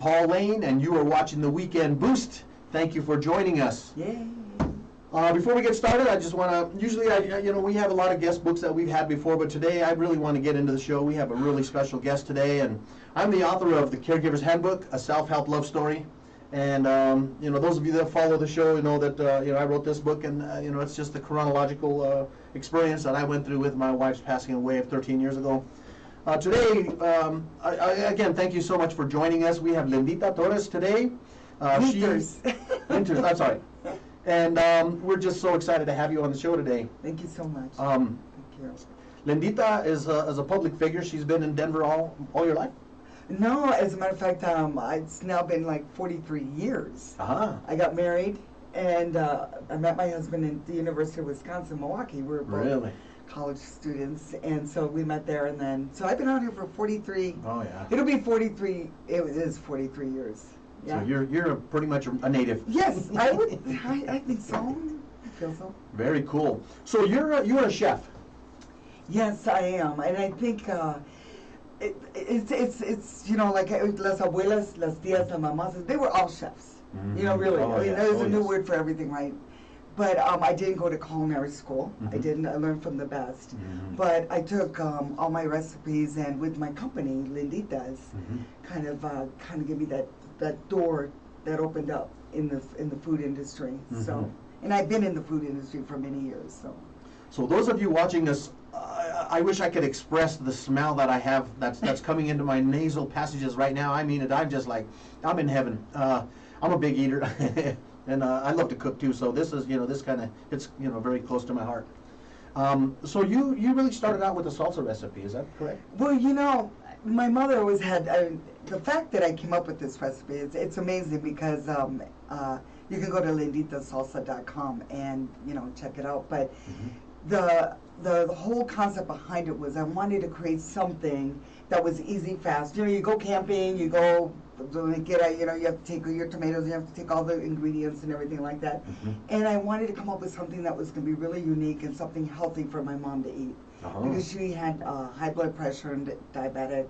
Paul Lane, and you are watching the Weekend Boost. Thank you for joining us. Yay. Before we get started, I just want to, usually, we have a lot of guest books that we've had before, but today I really want to get into the show. We have a really special guest today, and I'm the author of The Caregiver's Handbook, a self-help love story. And, those of you that follow the show know that, I wrote this book, and, it's just the chronological experience that I went through with my wife's passing away of 13 years ago. Today, again, thank you so much for joining us. We have Lindita Torres today. Winters. Winters, I'm sorry. And we're just so excited to have you on the show today. Thank you so much. Thank you. Lindita is a public figure. She's been in Denver all your life? No, as a matter of fact, it's now been like 43 years. Uh-huh. I got married, and I met my husband at the University of Wisconsin, Milwaukee. We were both really? College students, and so we met there, and then, so I've been out here for 43. Oh, yeah. It'll be 43, it is 43 years. Yeah. So you're pretty much a native. Yes, I think so. I feel so. Very cool. So you're a chef. Yes, I am, and I think it's like las abuelas, las tías, las mamás, they were all chefs. Mm-hmm. Really. Oh, yeah. There's a new word for everything, right? But I didn't go to culinary school. Mm-hmm. I didn't. I learned from the best. Mm-hmm. But I took all my recipes, and with my company, Lindita's, kind of gave me that door that opened up in the food industry. Mm-hmm. So, and I've been in the food industry for many years. So those of you watching this, I wish I could express the smell that I have that's coming into my nasal passages right now. I mean it. I'm just like, I'm in heaven. I'm a big eater, and I love to cook too. So this is, this kind of, it's, very close to my heart. So you really started out with a salsa recipe, is that correct? Well, my mother always had, the fact that I came up with this recipe, it's amazing because you can go to linditasalsa.com and, check it out. But the whole concept behind it was I wanted to create something that was easy, fast. You go camping, you go get out, you have to take your tomatoes, you have to take all the ingredients and everything like that. And I wanted to come up with something that was going to be really unique and something healthy for my mom to eat. Because she had high blood pressure and diabetic.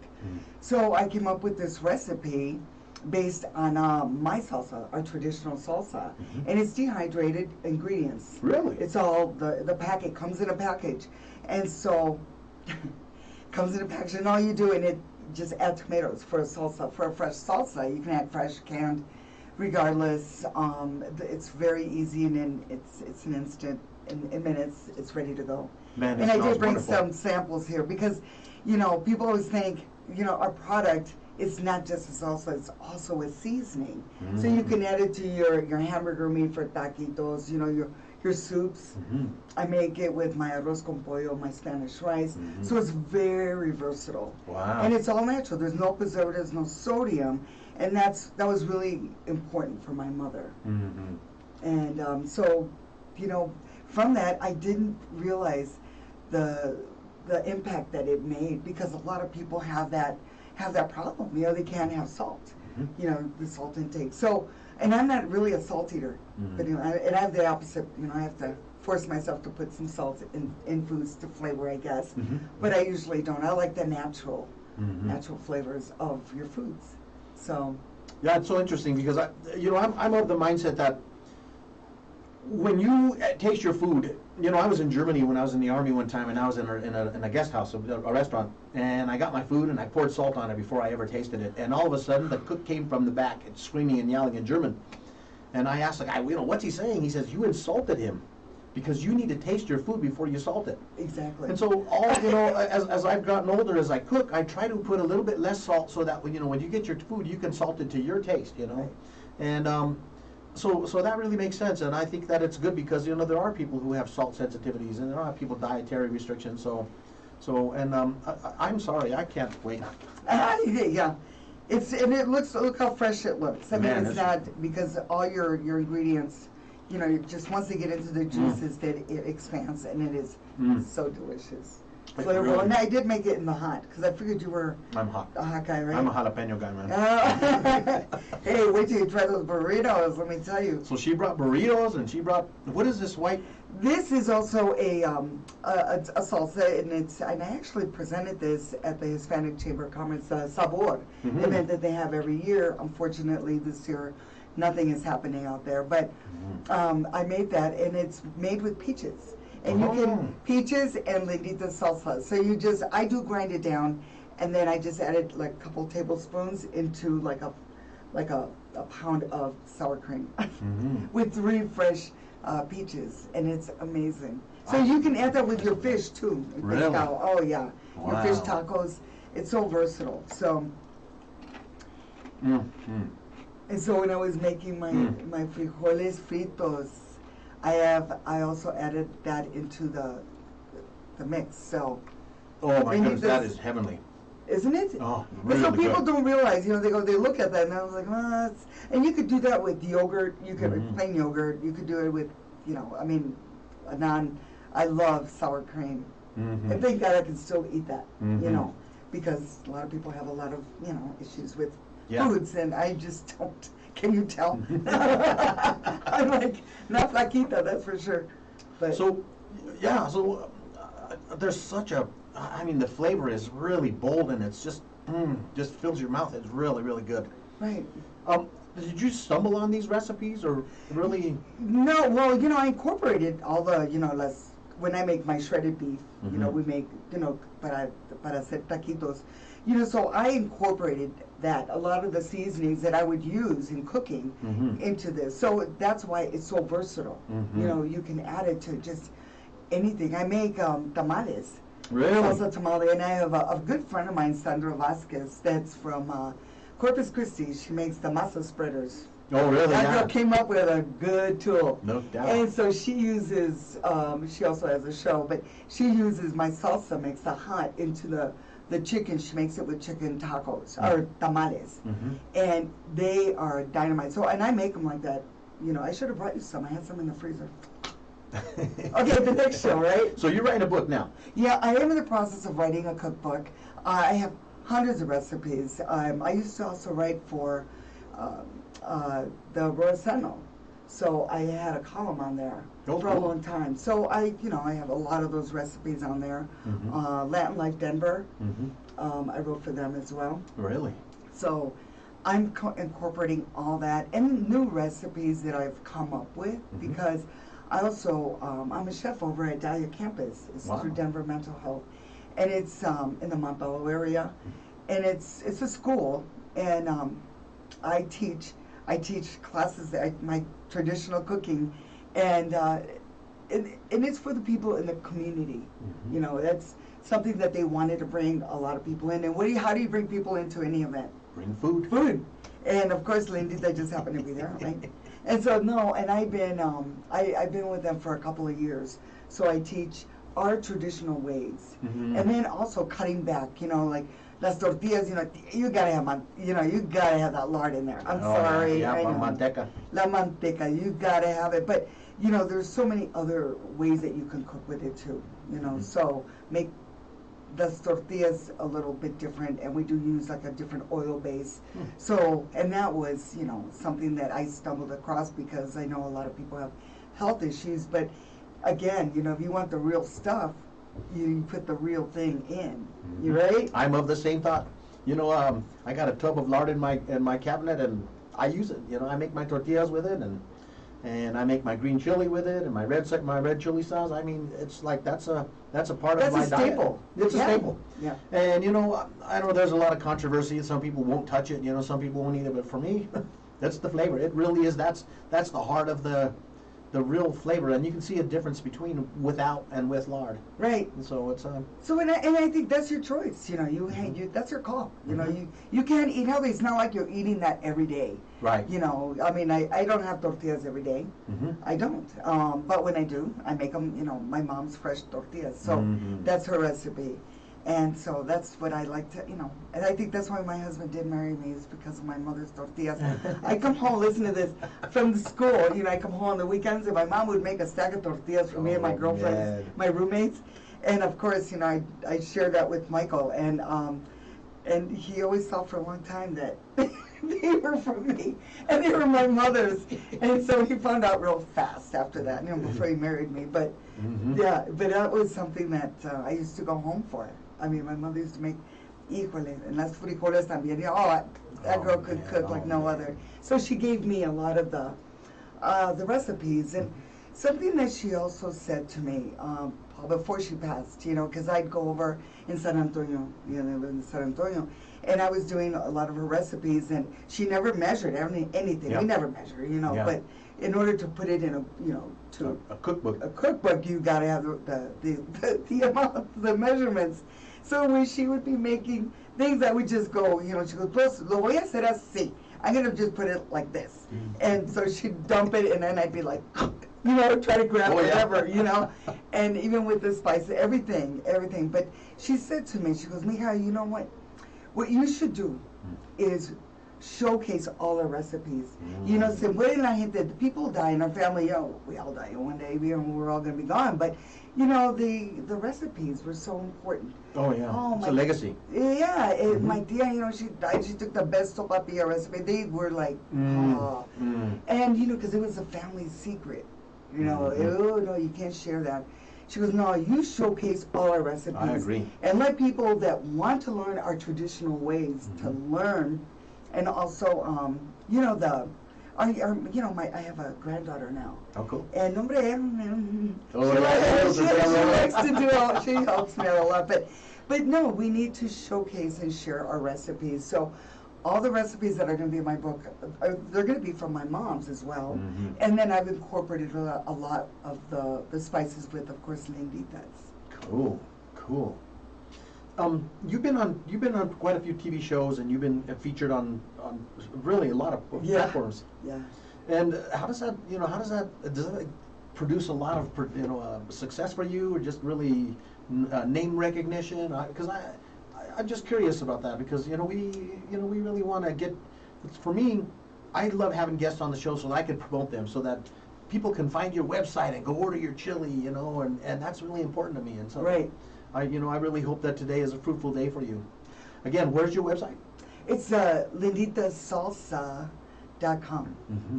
So I came up with this recipe based on my salsa, our traditional salsa. And it's dehydrated ingredients. Really? It's all, the packet comes in a package. And so, comes in a package, and all you do in it, just add tomatoes for a salsa. For a fresh salsa, you can add fresh, canned, regardless. It's very easy, and it's an instant. In minutes, it's ready to go. Man, and I did bring wonderful. some samples here because, people always think, our product is not just a salsa, it's also a seasoning. So you can add it to your hamburger meat for taquitos, your soups. I make it with my arroz con pollo, my Spanish rice. So it's very versatile. Wow. And it's all natural. There's no preservatives, no sodium. And that was really important for my mother. And so, from that, I didn't realize the impact that it made, because a lot of people have that problem. They can't have salt. The salt intake. So, and I'm not really a salt eater, but and I have the opposite. I have to force myself to put some salt in foods to flavor, I guess. But I usually don't. I like the natural flavors of your foods. So. Yeah, it's so interesting because I'm of the mindset that when you taste your food, I was in Germany when I was in the army one time, and I was in a guest house, a restaurant, and I got my food and I poured salt on it before I ever tasted it, and all of a sudden the cook came from the back and screaming and yelling in German, and I asked the guy, what's he saying? He says, you insulted him because you need to taste your food before you salt it. Exactly. And so as I've gotten older, as I cook, I try to put a little bit less salt so that when you get your food, you can salt it to your taste, Right. And So that really makes sense, and I think that it's good because there are people who have salt sensitivities, and there are people dietary restrictions. I'm sorry, I can't wait. Yeah, look how fresh it looks. I mean, it's not because all your ingredients, just once they get into the juices, that it expands, and it is so delicious. Flavorful. Really? And I did make it in the hot because I figured you were I'm hot. a hot guy, right? I'm a jalapeno guy, man. Hey, wait till you try those burritos, let me tell you. So she brought burritos, and she brought, what is this white? This is also a salsa, and I actually presented this at the Hispanic Chamber of Commerce Sabor event that they have every year. Unfortunately, this year nothing is happening out there, but I made that, and it's made with peaches. And you can, peaches and lindita salsa. So you just, I do grind it down, and then I just added like a couple tablespoons into like a pound of sour cream with 3 fresh peaches, and it's amazing. So you can add that with your fish too. Really? Oh yeah, Wow. your fish tacos. It's so versatile. So. And so when I was making my frijoles fritos, I also added that into the mix. So. Oh my goodness, that is heavenly. Isn't it? Oh, But really so people good. don't realize, they look at that, and I was like, it's, and you could do that with yogurt. You could plain yogurt. You could do it with, I love sour cream. And thank God I can still eat that, because a lot of people have a lot of, issues with foods, and I just don't. Can you tell? I'm like, not flaquita, that's for sure. But So, yeah, so there's such a, the flavor is really bold, and it's just fills your mouth. It's really, really good. right. Did you stumble on these recipes, or really? No, well, I incorporated all the, when I make my shredded beef, we make, para hacer taquitos, so I incorporated that, a lot of the seasonings that I would use in cooking into this. So that's why it's so versatile. You can add it to just anything. I make tamales. Really? Salsa tamale, and I have a good friend of mine, Sandra Vasquez, that's from Corpus Christi. She makes the masa spreaders. Oh, really? That Yeah. girl came up with a good tool. No doubt. And so she uses, she also has a show, but she uses my salsa mix, the hot, into the chicken. She makes it with chicken tacos, or tamales. And they are dynamite. So, and I make them like that. I should have brought you some. I had some in the freezer. Okay, the next show, right? So you're writing a book now? Yeah, I am in the process of writing a cookbook. I have hundreds of recipes. I used to also write for the Royal Sentinel, so I had a column on there for a long time. So I have a lot of those recipes on there. Latin Life Denver, I wrote for them as well. Really? So I'm incorporating all that and new recipes that I've come up with because I also, I'm a chef over at Dahlia Campus. It's through Denver Mental Health. And it's in the Montbello area. And it's a school. And I teach classes, my traditional cooking. And it's for the people in the community. That's something that they wanted to bring a lot of people in. And how do you bring people into any event? Bring food. Food. And of course, Lindita just happened to be there, right? And so, no, and I've been with them for a couple of years. So I teach our traditional ways. And then also cutting back, like las tortillas, you gotta have, you gotta have that lard in there. I'm sorry. Yeah, I know. manteca. La manteca, you gotta have it. But, there's so many other ways that you can cook with it too, so make the tortillas a little bit different, and we do use like a different oil base. So, and that was, something that I stumbled across because I know a lot of people have health issues, but again, if you want the real stuff, you put the real thing in. You right? I'm of the same thought. I got a tub of lard in my cabinet, and I use it. I make my tortillas with it, and I make my green chili with it, and my red chili sauce. It's like that's a part of my diet. That's a staple. It's a staple. Yeah. And I know there's a lot of controversy. Some people won't touch it. Some people won't eat it. But for me, that's the flavor. It really is. That's the heart of the real flavor, and you can see a difference between without and with lard. Right. And so it's So and I think that's your choice. That's your call. You can't eat healthy. It's not like you're eating that every day. Right. I don't have tortillas every day. I don't. But when I do, I make them. My mom's fresh tortillas. So that's her recipe. And so that's what I like to, and I think that's why my husband did marry me, is because of my mother's tortillas. I come home, listen to this, from the school, I come home on the weekends, and my mom would make a stack of tortillas for me and my girlfriends, my roommates. And of course, I shared that with Michael, and he always thought for a long time that they were from me, and they were my mother's. And so he found out real fast after that, before he married me. But yeah, but that was something that I used to go home for. I mean, my mother used to make híjole, and las frijoles también. That girl could cook like no other. So she gave me a lot of the recipes. And something that she also said to me before she passed, because I'd go over in San Antonio, they live in San Antonio, and I was doing a lot of her recipes, and she never measured anything. Yeah. We never measure, Yeah. but in order to put it in a cookbook. a cookbook, you got to have the amount, the measurements. So when she would be making things, I would just go, she goes, pues lo voy a hacer así. I'm going to just put it like this. And so she'd dump it, and then I'd be like, try to grab whatever, And even with the spices, everything. But she said to me, she goes, Mija, you know what? What you should do is showcase all our recipes. Se muere la gente, the people die in our family, we all die one day, we're all going to be gone. But, the recipes were so important. Oh, yeah. It's a legacy. Yeah. My tia, she died, she took the best sopapilla recipe. They were like, And, because it was a family secret. Oh, no, you can't share that. She goes, no, you showcase all our recipes. I agree. And let people that want to learn our traditional ways to learn. And also, I have a granddaughter now. Oh, cool. And she helps me out a lot. But no, we need to showcase and share our recipes. So all the recipes that are going to be in my book, they're going to be from my mom's as well. And then I've incorporated a lot of the spices with, of course, linditas. Cool. You've been on quite a few TV shows, and you've been featured on really a lot of platforms. Yeah. And how does that does that produce a lot of success for you, or just really name recognition? Because I'm just curious about that, because we really want to get. For me, I love having guests on the show so that I can promote them, so that people can find your website and go order your chili, and that's really important to me. And so right. I really hope that today is a fruitful day for you. Again, where's your website? It's linditasalsa.com.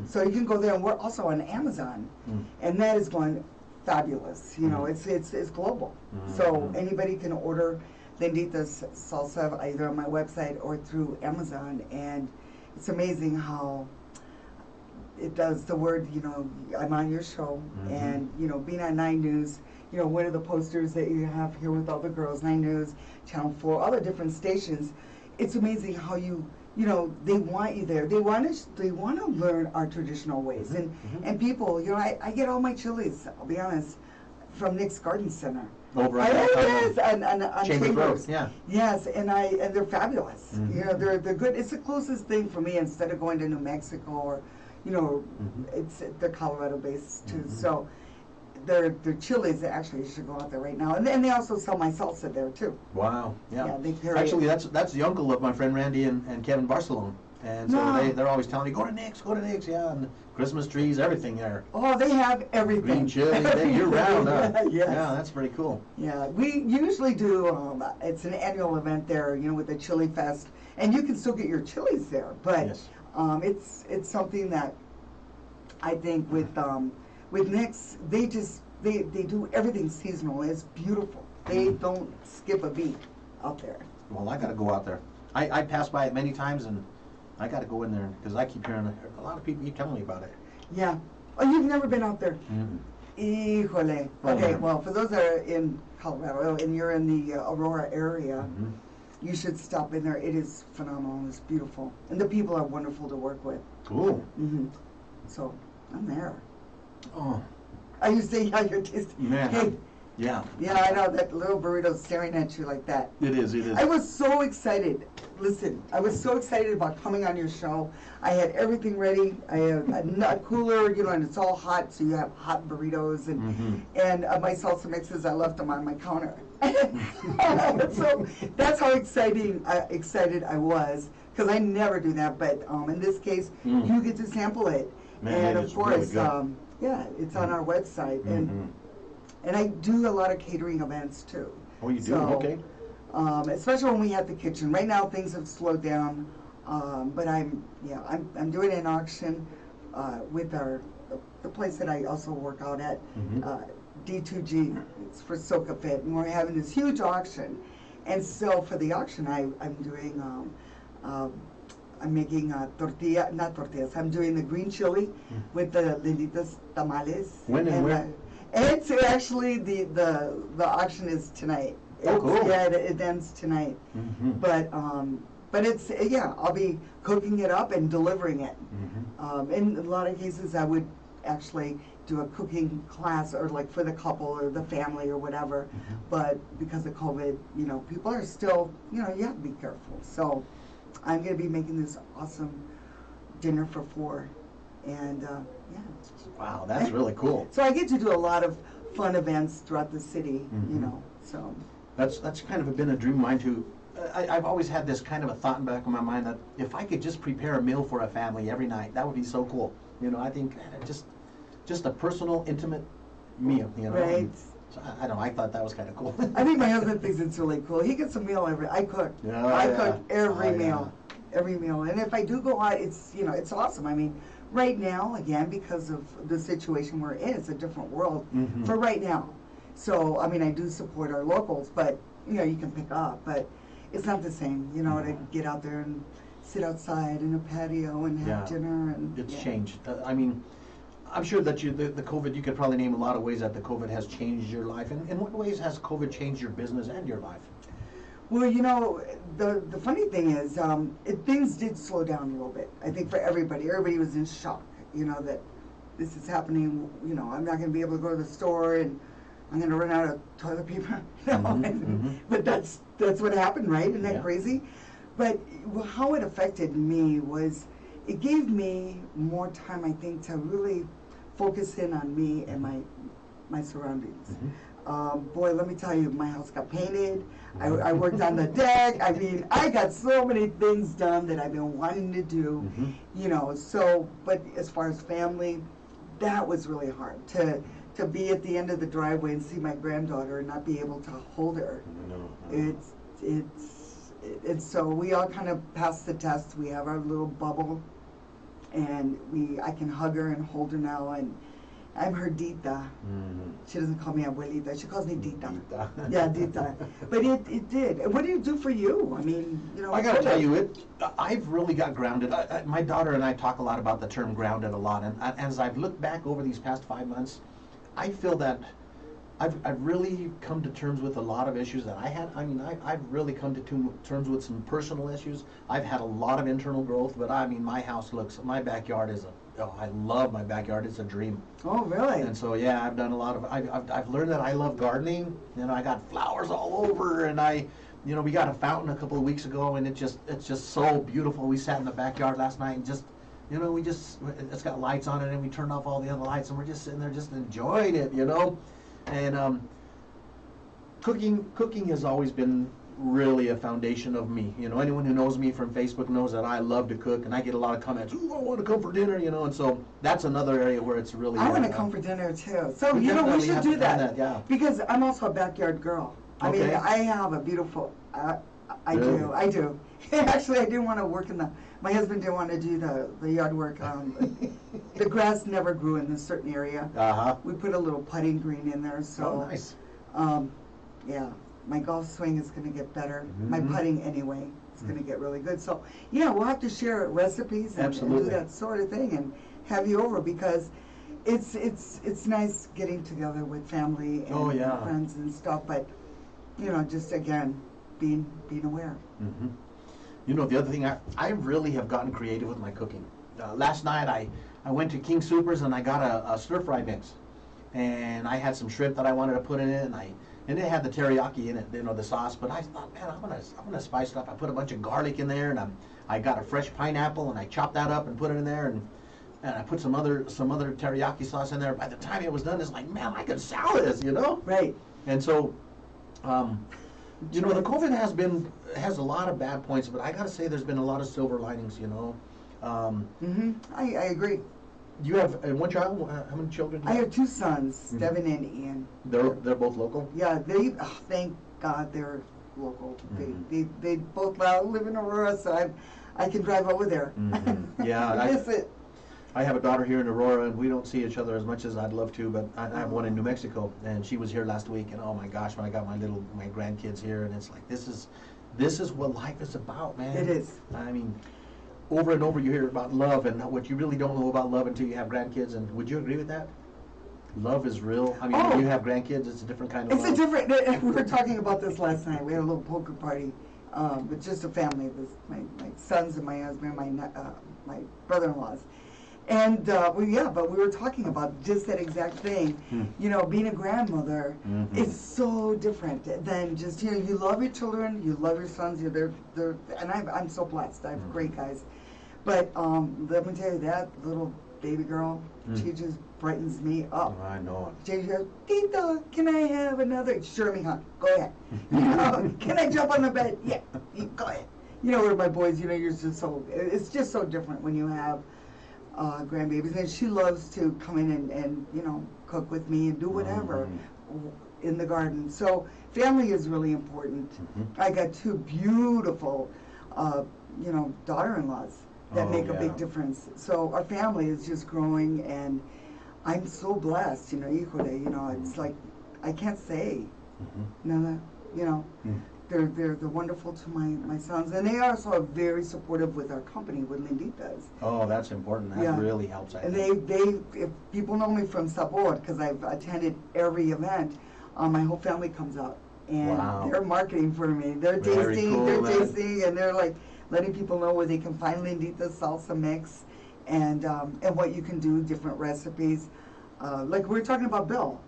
So you can go there, and we're also on Amazon, and that is going fabulous. It's global. So anybody can order Lindita's salsa either on my website or through Amazon, and it's amazing how it does. The word, I'm on your show, and being on 9 News. One of the posters that you have here with all the girls, 9 News, Channel 4, all the different stations. It's amazing how they want you there. They want to learn our traditional ways. And people, I get all my chilies, I'll be honest, from Nick's Garden Center. Over on Chambers. Yeah. Yes, and they're fabulous. They're good. It's the closest thing for me, instead of going to New Mexico or, they're Colorado based too. So their chilies, actually, you should go out there right now. And then they also sell my salsa there too. Wow. Yeah. They carry Actually, that's the uncle of my friend Randy and Kevin Barcelona. And so they're always telling me, go to Nick's, yeah, and Christmas trees, everything there. Oh, they have everything. Green chili, year round, huh? Yes. Yeah, that's pretty cool. Yeah, we usually do, it's an annual event there, with the Chili Fest, and you can still get your chilies there, but it's something that I think with Nick's, they do everything seasonal. It's beautiful. They don't skip a beat out there. Well, I got to go out there. I passed by it many times, and I got to go in there, because I keep hearing a lot of people keep telling me about it. Yeah. Oh, you've never been out there? Híjole. Okay, well, for those that are in Colorado and you're in the Aurora area, you should stop in there. It is phenomenal. It's beautiful. And the people are wonderful to work with. Cool. So, I'm there. Oh. I used to say, yeah, you're tasting. Man. Hey. Yeah. Yeah, I know, that little burrito staring at you like that. It is. I was so excited. Listen, I was so excited about coming on your show. I had everything ready. I have a cooler, and it's all hot, so you have hot burritos. And my salsa mixes, I left them on my counter. So that's how excited I was, because I never do that. But in this case, you get to sample it. Man, and of course, really it's on our website. And I do a lot of catering events too. Oh, you do? So, okay. Especially when we have the kitchen. Right now, things have slowed down But I'm doing an auction with the place that I also work out at, D2G. It's for Soca Fit, and we're having this huge auction. And so for the auction, I'm doing I'm making not tortillas. I'm doing the green chili with the Linditas tamales. When and where? It's actually the auction is tonight. Oh, cool. Yeah, it ends tonight. But it's I'll be cooking it up and delivering it. In a lot of cases, I would actually do a cooking class or like for the couple or the family or whatever. But because of COVID, people are still, you have to be careful. So I'm going to be making this awesome dinner for 4. And Wow, that's really cool. So I get to do a lot of fun events throughout the city, so. That's kind of been a dream of mine too. I've always had this kind of a thought in the back of my mind that if I could just prepare a meal for a family every night, that would be so cool. I think just a personal, intimate meal, Right. So I don't know, I thought that was kind of cool. I think my husband thinks it's really cool. He gets a meal I cook. I cook every meal. Every meal. And if I do go out, it's, it's awesome. I mean, right now, again, because of the situation we're in, it's a different world for right now. So, I mean, I do support our locals, but, you can pick up, but it's not the same, to get out there and sit outside in a patio and have dinner. And it's changed. I mean, I'm sure that the COVID, you could probably name a lot of ways that the COVID has changed your life. And in what ways has COVID changed your business and your life? Well, the funny thing is, things did slow down a little bit. I think for everybody. Everybody was in shock, that this is happening. I'm not going to be able to go to the store and I'm going to run out of toilet paper. But that's what happened, right? Isn't that crazy? But how it affected me was it gave me more time, I think, to really focus in on me and my surroundings. Boy, let me tell you, my house got painted. I worked on the deck. I mean, I got so many things done that I've been wanting to do, So, but as far as family, that was really hard to be at the end of the driveway and see my granddaughter and not be able to hold her. It's so we all kind of passed the test. We have our little bubble, and I can hug her and hold her now, and I'm her Dita. She doesn't call me abuelita. She calls me Dita. Yeah, Dita. But it did. What did it do for you? I mean, I got to tell you, I've really got grounded. My daughter and I talk a lot about the term grounded a lot. And as I've looked back over these past 5 months, I feel that I've really come to terms with a lot of issues that I had. I mean, I've really come to terms with some personal issues. I've had a lot of internal growth, but I mean, my backyard is I love my backyard. It's a dream. Oh, really? And so, yeah, I've done a lot of, I've learned that I love gardening. I got flowers all over, and we got a fountain a couple of weeks ago, and it's just so beautiful. We sat in the backyard last night and just, it's got lights on it, and we turned off all the other lights, and we're just sitting there just enjoying it, And cooking has always been really a foundation of me. Anyone who knows me from Facebook knows that I love to cook, and I get a lot of comments, "Ooh, I want to come for dinner," and so that's another area where it's really. I want to come for dinner too. So we should do that. Because I'm also a backyard girl. I mean, I have a beautiful. I do. Actually, I didn't want to work my husband didn't want to do the yard work. The grass never grew in this certain area. We put a little putting green in there, so. Oh, nice. My golf swing is going to get better. My putting anyway is going to get really good. So we'll have to share recipes and do that sort of thing and have you over, because it's nice getting together with family and friends and stuff. But just again being aware. The other thing, I really have gotten creative with my cooking. Last night I went to King Soopers and I got a stir fry mix, and I had some shrimp that I wanted to put in it, and it had the teriyaki in it, the sauce. But I thought, man, I'm gonna spice it up. I put a bunch of garlic in there, and I got a fresh pineapple, and I chopped that up and put it in there, and I put some other teriyaki sauce in there. By the time it was done, it's like, man, I could sell this, Right. And so, the COVID has a lot of bad points, but I gotta say, there's been a lot of silver linings. I agree. You have one child? How many children do you I have? have 2 sons, Devin and Ian. They're both local? Yeah, thank God they're local. They both live in Aurora, so I can drive over there. Yeah, I miss it. I have a daughter here in Aurora, and we don't see each other as much as I'd love to, but I have one in New Mexico, and she was here last week, and oh my gosh, when I got my grandkids here, and it's like, this is what life is about, man. It is. I mean, over and over you hear about love, and what you really don't know about love until you have grandkids, and would you agree with that? Love is real. I mean, when you have grandkids, it's a different kind of love. It's a different, we were talking about this last night. We had a little poker party with just a family. It was my sons and my husband, my brother-in-laws. And but we were talking about just that exact thing. You know, being a grandmother is so different than just, you know, you love your children, you love your sons, and I'm so blessed. I have great guys. But let me tell you, that little baby girl, she just brightens me up. I know it. She goes, Tita, can I have another? Sure, me, huh? Go ahead. You know, can I jump on the bed? Yeah, go ahead. You know, where my boys, you know, it's just so different when you have grandbabies. And she loves to come in and you know, cook with me and do whatever in the garden. So family is really important. I got two beautiful, you know, daughter-in-laws that make a big difference. So our family is just growing, and I'm so blessed, you know, equally, you know, it's like, I can't say, no, you know, they're wonderful to my sons, and they also are very supportive with our company, with Linditas. Oh, that's important. That really helps. And they, if people know me from Sabor, because I've attended every event, my whole family comes out, and they're marketing for me. They're tasting, and they're like letting people know where they can find Lindita's salsa mix, and what you can do, different recipes. Like we were talking about Bill.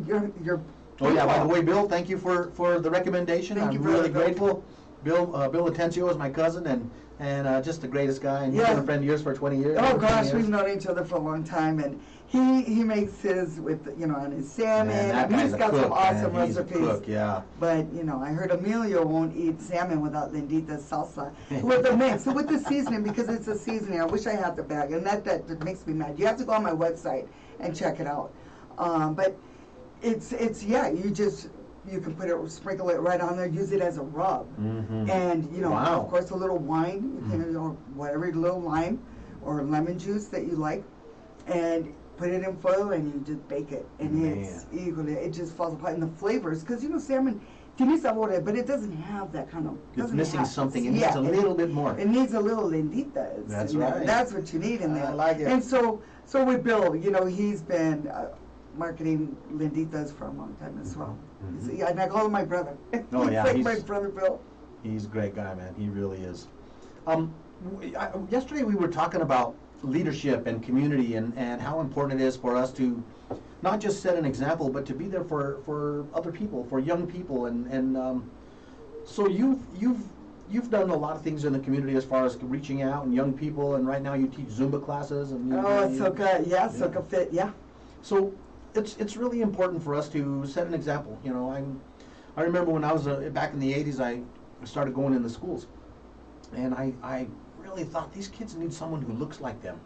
Your Oh yeah, by the way, Bill, thank you for the recommendation. I'm really grateful. Bill Atencio is my cousin, and just the greatest guy, and he's been a friend of yours for 20 years. Oh gosh, we've known each other for a long time, and he makes his with, you know, on his salmon. Man, he's got some awesome recipes. He's a cook, yeah. But you know, I heard Emilio won't eat salmon without Lindita's salsa with the mix, with the seasoning, because it's a seasoning. I wish I had the bag, and that makes me mad. You have to go on my website and check it out. But it's you can sprinkle it right on there, use it as a rub, and you know, of course, a little wine, you can, or whatever, little lime or lemon juice that you like, and put it in foil, and you just bake it, and it just falls apart. And the flavors, because you know, salmon tiene sabor, but it doesn't have that kind of. It's missing something. It needs a little bit more. It needs a little Linditas. That's right. That's what you need in there. I like it. And so with Bill, you know, he's been marketing Linditas for a long time as well. And I call him my brother. Oh yeah, he's like my brother Bill. He's a great guy, man. He really is. Yesterday we were talking about leadership and community, and how important it is for us to not just set an example, but to be there for other people, for young people, and so you've done a lot of things in the community as far as reaching out and young people, and right now you teach Zumba classes and Soca, Soca Fit, So it's really important for us to set an example. You know, I remember when I was back in the 80s, I started going in the schools, and I really thought these kids need someone who looks like them,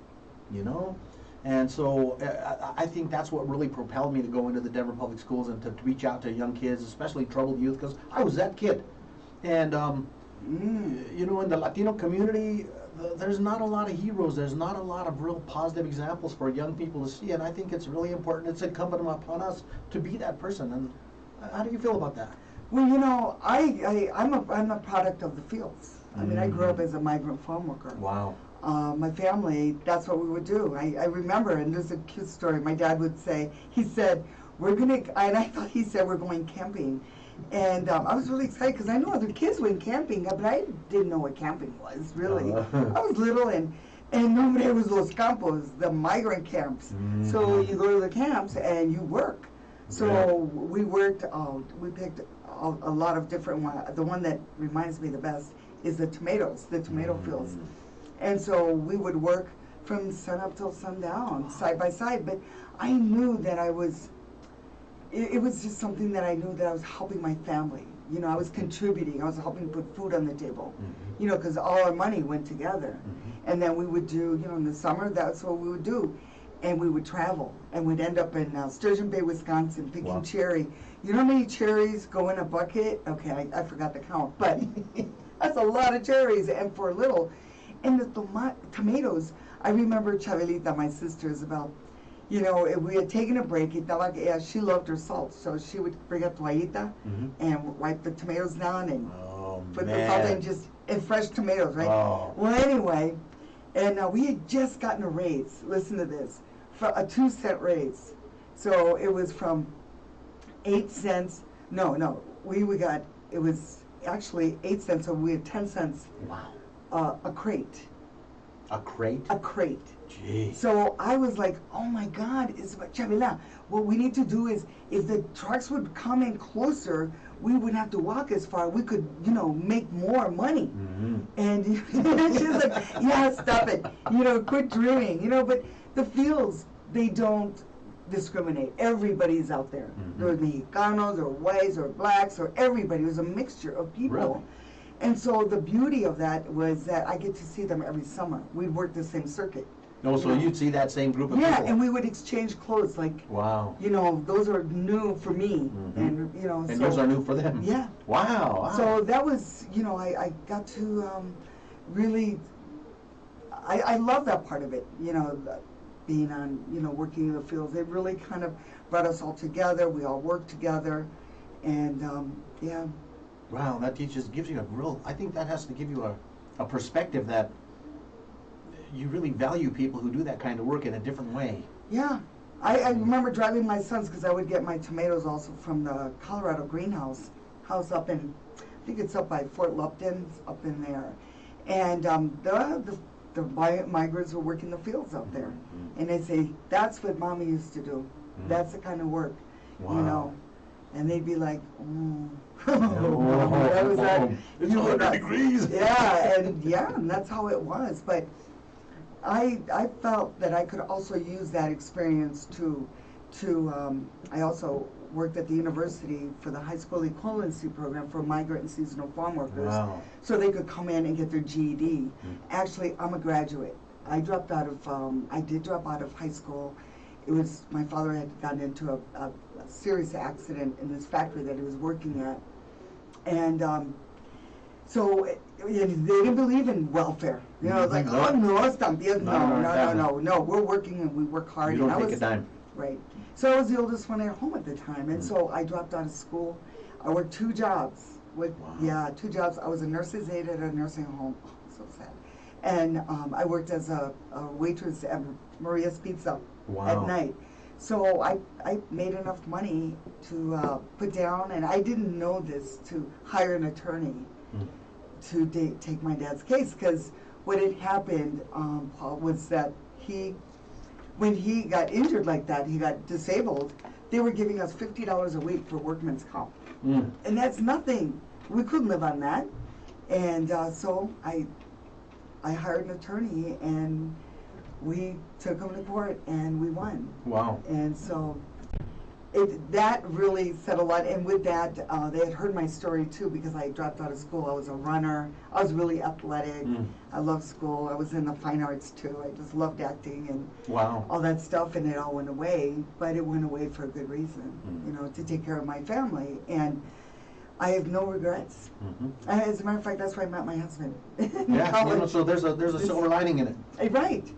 you know. And so I think that's what really propelled me to go into the Denver Public Schools and to reach out to young kids, especially troubled youth, because I was that kid. And you know, in the Latino community, there's not a lot of heroes. There's not a lot of real positive examples for young people to see, and I think it's really important. It's incumbent upon us to be that person. And how do you feel about that? Well, you know, I'm a product of the fields. I mean, I grew up as a migrant farm worker. Wow. My family, that's what we would do. I remember, and there's a cute story. My dad would say, he said, and I thought he said we're going camping. And I was really excited because I know other kids went camping, but I didn't know what camping was, really. I was little, and nobody was Los Campos, the migrant camps. So you go to the camps and you work. So we worked, we picked a lot of different ones. The one that reminds me the best is the tomatoes, the tomato fields. And so we would work from sun up till sundown, side by side. But I knew that it was just something that I knew that I was helping my family. You know, I was contributing. I was helping put food on the table. You know, because all our money went together. And then we would do, you know, in the summer, that's what we would do. And we would travel, and we'd end up in Sturgeon Bay, Wisconsin, picking cherry. You know how many cherries go in a bucket? Okay, I forgot to count, but that's a lot of cherries, and for a little. And the tomatoes, I remember Chabelita, my sister Isabel, you know, if we had taken a break, she loved her salt, so she would bring a toallita and wipe the tomatoes down and put the salt in, and fresh tomatoes, right? Oh. Well, anyway, and we had just gotten a raise, listen to this, for a 2-cent raise. So it was from 8 cents, it was actually 8 cents, so we had 10 cents. Wow. A crate. A crate? A crate. Gee. So I was like, oh my God, Chavela, what we need to do is, if the trucks would come in closer, we wouldn't have to walk as far. We could, you know, make more money. And she's like, yeah, stop it. You know, quit dreaming. You know, but the fields, they don't discriminate. Everybody's out there. There were Mexicanos or whites or blacks or everybody. It was a mixture of people. Really? And so the beauty of that was that I get to see them every summer. We'd work the same circuit. No, so you'd see that same group of people? Yeah, and we would exchange clothes. Like, wow. You know, those are new for me. And, you know, and yours are new for them? Yeah. Wow. So that was, you know, I got to really, I love that part of it, you know, being on, you know, working in the fields. It really kind of brought us all together. We all worked together. And, yeah. Wow, that gives you a real, I think that has to give you a perspective that you really value people who do that kind of work in a different way. Yeah. I remember driving my sons, because I would get my tomatoes also from the Colorado greenhouse house up in, I think it's up by Fort Lupton, up in there. And the migrants were working the fields up there. And they'd say, that's what Mommy used to do. That's the kind of work, you know. And they'd be like, that was that. It's 100 degrees. Yeah, and that's how it was. But I felt that I could also use that experience to I also worked at the university for the high school equivalency program for migrant and seasonal farm workers. Wow. So they could come in and get their GED. Actually, I'm a graduate. I did drop out of high school. It was, my father had gotten into a serious accident in this factory that he was working at. And so they didn't believe in welfare. You know, it's like, oh, no, no, we're working and we work hard. You don't take a dime. Right. So I was the oldest one at home at the time. And so I dropped out of school. I worked 2 jobs. Yeah, 2 jobs. I was a nurse's aide at a nursing home. Oh, so sad. And I worked as a waitress at Maria's Pizza at night. So I made enough money to put down, and I didn't know this, to hire an attorney to take my dad's case, because what had happened, Paul, was that when he got injured like that, he got disabled, they were giving us $50 a week for workman's comp. And that's nothing. We couldn't live on that. And so I hired an attorney, and we took him to court, and we won. Wow. And so that really said a lot. And with that, they had heard my story too, because I dropped out of school. I was a runner. I was really athletic. I loved school. I was in the fine arts too. I just loved acting and all that stuff, and it all went away. But it went away for a good reason, you know, to take care of my family. And I have no regrets. As a matter of fact, that's where I met my husband. Yeah, you know, so there's a silver lining in it. Right.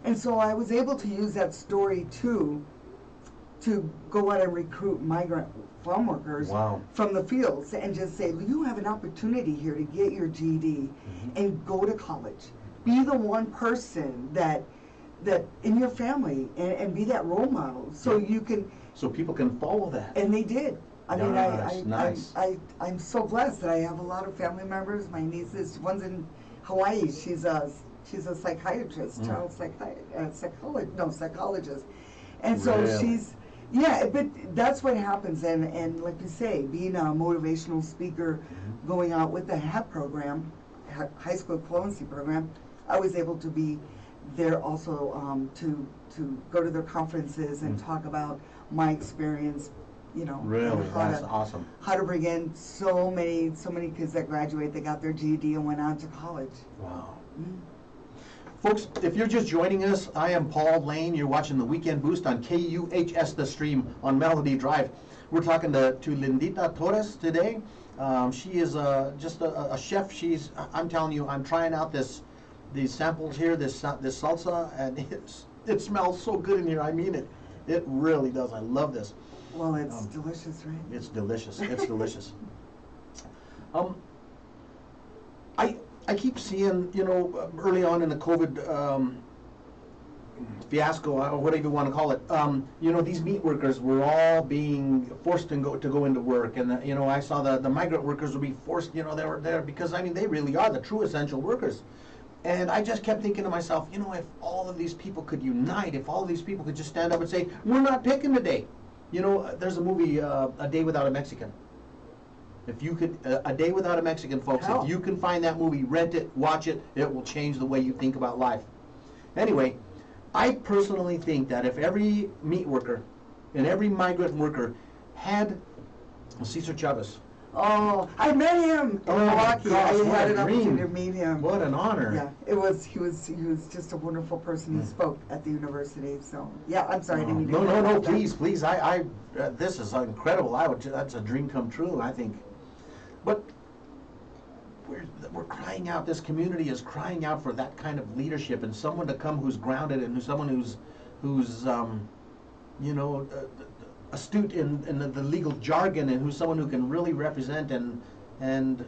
And so I was able to use that story too, to go out and recruit migrant farm workers from the fields, and just say, you have an opportunity here to get your GED and go to college. Be the one person that in your family, and be that role model, so you can. So people can follow that. And they did. I mean, nice. I'm so blessed that I have a lot of family members. My nieces, one's in Hawaii. She's a psychiatrist, child psychologist, and so she's but that's what happens. And like you say, being a motivational speaker, going out with the HAP program, high school equivalency program, I was able to be there also to go to their conferences and talk about my experience. You know, really, that's awesome. How to bring in so many kids that graduate, they got their GED and went on to college. Wow. Folks, if you're just joining us, I am Paul Lane. You're watching the Weekend Boost on KUHS The Stream on Melody Drive. We're talking to Lindita Torres today. She is just a chef. I'm telling you, I'm trying out this these samples here, this salsa, and it smells so good in here. I mean it. It really does. I love this. Well, it's delicious, right? It's delicious. It's delicious. I keep seeing, you know, early on in the COVID fiasco, or whatever you want to call it, you know, these meat workers were all being forced to go into work, and you know, I saw the migrant workers would be forced, you know, they were there because, I mean, they really are the true essential workers. And I just kept thinking to myself, you know, if all of these people could unite, if all of these people could just stand up and say, we're not picking today. You know, there's a movie, A Day Without a Mexican. If you could, A Day Without a Mexican, folks, Hell. if you can find that movie, rent it, watch it, it will change the way you think about life. Anyway, I personally think that if every meat worker and every migrant worker had Cesar Chavez. Oh, I met him in Milwaukee. gosh, I what had a an opportunity dream. to meet him. What an honor. Yeah, he was just a wonderful person. He spoke at the university. So yeah, I'm sorry, I didn't mean to No, interrupt that. please. This is incredible. That's a dream come true, I think. But we're crying out. This community is crying out for that kind of leadership and someone to come who's grounded and someone who's you know, astute in the legal jargon, and who's someone who can really represent and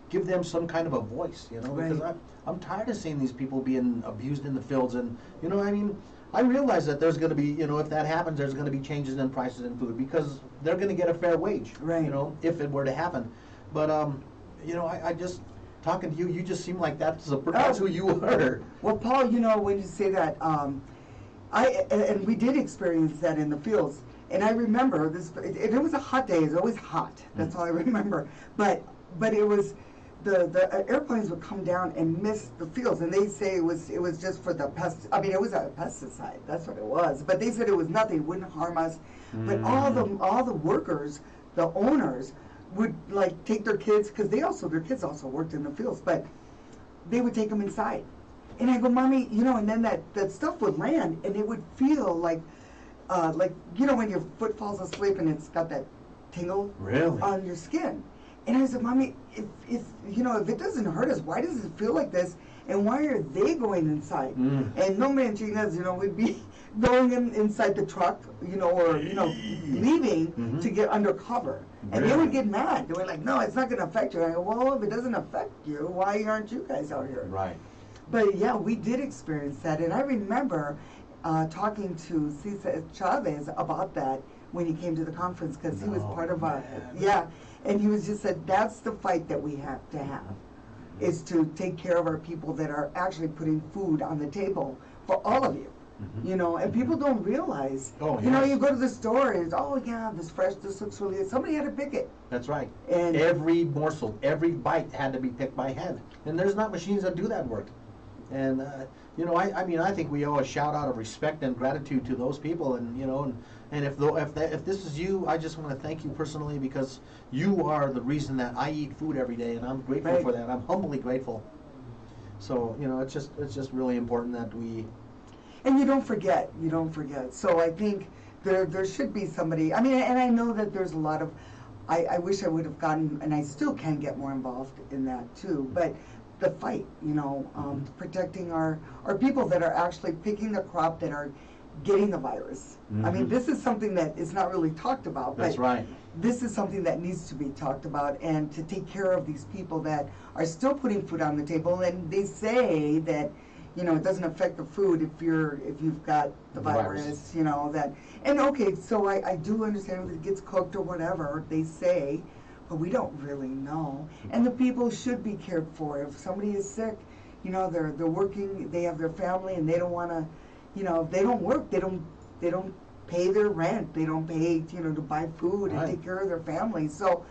give them some kind of a voice, you know, because Right. I'm tired of seeing these people being abused in the fields, and you know, I mean, I realize that there's going to be, you know, if that happens, there's going to be changes in prices in food because they're going to get a fair wage, Right. you know, if it were to happen. But you know, I just talking to you, you just seem like that's who you are. Well, Paul, you know, when you say that, and we did experience that in the fields. And I remember this. It was a hot day. It was always hot. That's all I remember. But it was the airplanes would come down and miss the fields, and they say it was just for the pest. I mean, it was a pesticide. That's what it was. But they said it was nothing. It wouldn't harm us. But all the workers, the owners, would like take their kids, because their kids also worked in the fields, but they would take them inside. And I go, Mommy, you know, and then that stuff would land, and it would feel like you know, when your foot falls asleep and it's got that tingle Really? on your skin. And I said, Mommy, if you know, if it doesn't hurt us, why does it feel like this? And why are they going inside? And no manchinas, you know, we'd be going inside the truck, you know, or you know, leaving to get undercover. And they would get mad. They were like, no, it's not going to affect you. I go, well, if it doesn't affect you, why aren't you guys out here? Right. But yeah, we did experience that, and I remember talking to Cesar Chavez about that when he came to the conference, because he was part of and he was just said, that's the fight that we have to have, is to take care of our people that are actually putting food on the table for all of you. You know, and people don't realize, you know, you go to the store and it's, oh yeah, this looks really good. Somebody had to pick it. That's right. And every morsel, every bite had to be picked by hand. And there's not machines that do that work. And, you know, I mean, I think we owe a shout out of respect and gratitude to those people. And, you know, and if this is you, I just want to thank you personally, because you are the reason that I eat food every day. And I'm grateful for that. I'm humbly grateful. So, you know, it's just really important that we... And you don't forget. So I think there should be somebody. I mean, and I know that there's a lot of. I wish I would have gotten, and I still can get more involved in that too. But the fight, you know, protecting our people that are actually picking the crop that are getting the virus. I mean, this is something that is not really talked about. That's but right. This is something that needs to be talked about, and to take care of these people that are still putting food on the table. And they say that, you know, it doesn't affect the food if you've got the virus, you know, that. And okay, so I do understand if it gets cooked or whatever, they say, but we don't really know. And the people should be cared for. If somebody is sick, you know, they're working, they have their family, and they don't want to, you know, if they don't work, they don't pay their rent, they don't pay, you know, to buy food and take care of their family. So,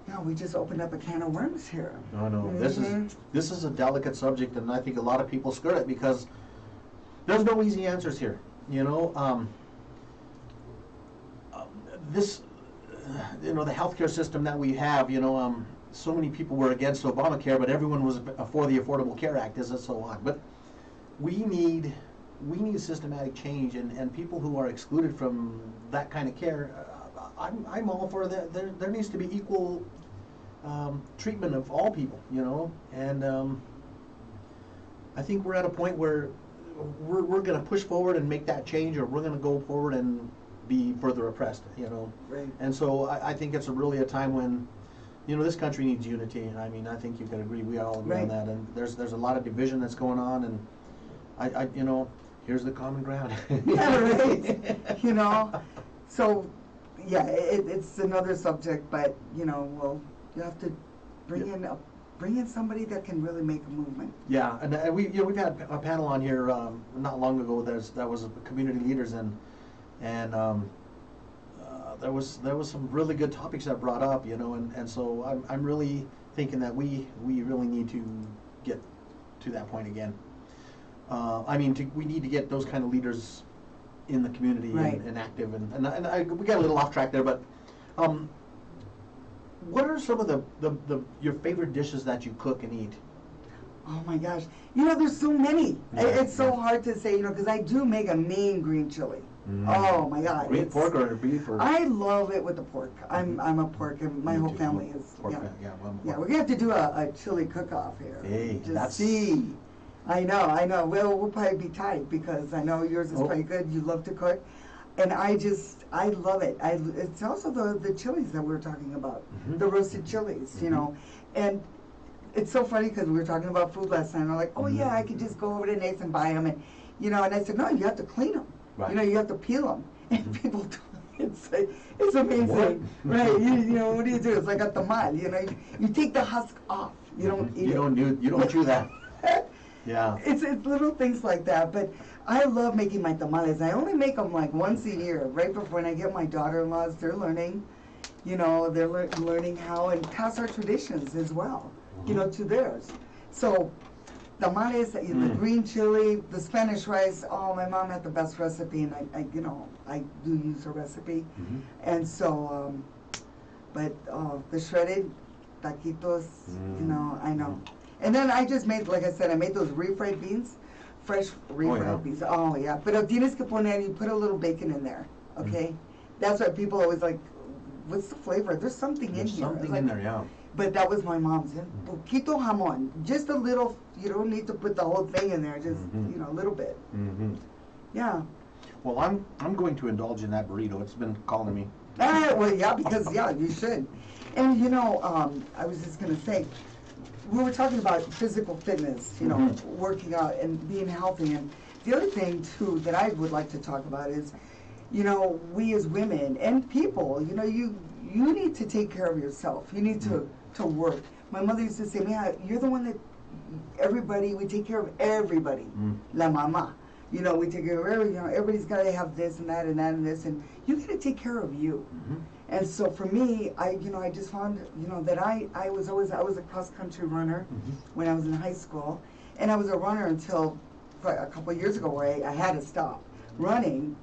you know, we just opened up a can of worms here. No. This is a delicate subject, and I think a lot of people skirt it because there's no easy answers here. You know, you know, the healthcare system that we have. You know, so many people were against Obamacare, but everyone was for the Affordable Care Act, and so on. But we need systematic change, and people who are excluded from that kind of care. I'm all for that. There needs to be equal treatment of all people, you know, and I think we're at a point where we're going to push forward and make that change, or we're going to go forward and be further oppressed, you know. Right. And so I think it's really a time when, you know, this country needs unity. I mean, I think you can agree, we all agree on that. And there's a lot of division that's going on, and I you know, here's the common ground. Yeah, right. You know, so yeah, it's another subject, but you know, well, you have to bring in somebody that can really make a movement. Yeah, and we, you know, we've had a panel on here not long ago. That was community leaders, and there was some really good topics that brought up, you know, and so I'm really thinking that we really need to get to that point again. I mean, we need to get those kind of leaders in the community, right, and active, and we got a little off track there, but what are some of your favorite dishes that you cook and eat? Oh my gosh, you know, there's so many. It's so hard to say, you know, because I do make a mean green chili. Oh my God! Green pork or beef? Or? I love it with the pork. I'm a pork, and my whole family is. Pork, yeah, well, we're gonna have to do a chili cook-off here. Hey, just see. I know. Well, we'll probably be tight because I know yours is pretty good. You love to cook, and I love it. It's also the chilies that we were talking about, the roasted chilies, you know, and it's so funny because we were talking about food last night. And I'm like, oh yeah, I could just go over to Nate's and buy them, and you know, and I said, no, you have to clean them. Right. You know, you have to peel them, and people do. It's amazing, what? Right? You know, what do? It's like a tamal. You know, you take the husk off. You don't eat it. You don't chew that. Yeah. It's little things like that, but I love making my tamales. I only make them like once a year, right before when I get my daughter-in-laws. They're learning, you know, they're learning how and pass our traditions as well, you know, to theirs. So tamales, the green chili, the Spanish rice. Oh, my mom had the best recipe, and I you know, I do use her recipe, and so, but the shredded taquitos, you know, I know. And then I just made, like I said, I made those refried beans, fresh refried beans. Oh yeah, pero tienes que poner, you put a little bacon in there, okay? That's why people always like, what's the flavor? There's something in here. Something in there, yeah. But that was my mom's. Poquito jamón, just a little. You don't need to put the whole thing in there. Just you know, a little bit. Yeah. Well, I'm going to indulge in that burrito. It's been calling me. Well, yeah, because you should. And you know, I was just gonna say, we were talking about physical fitness, you know, working out and being healthy. And the other thing too that I would like to talk about is, you know, we as women and people, you know, you need to take care of yourself. You need to work. My mother used to say, "Man, you're the one that we take care of everybody." La mama. You know, we take care of everybody. You know, everybody's got to have this and that and that and this, and you got to take care of you. And so for me, I just found, you know, that I was a cross-country runner when I was in high school, and I was a runner until a couple of years ago where I had to stop running.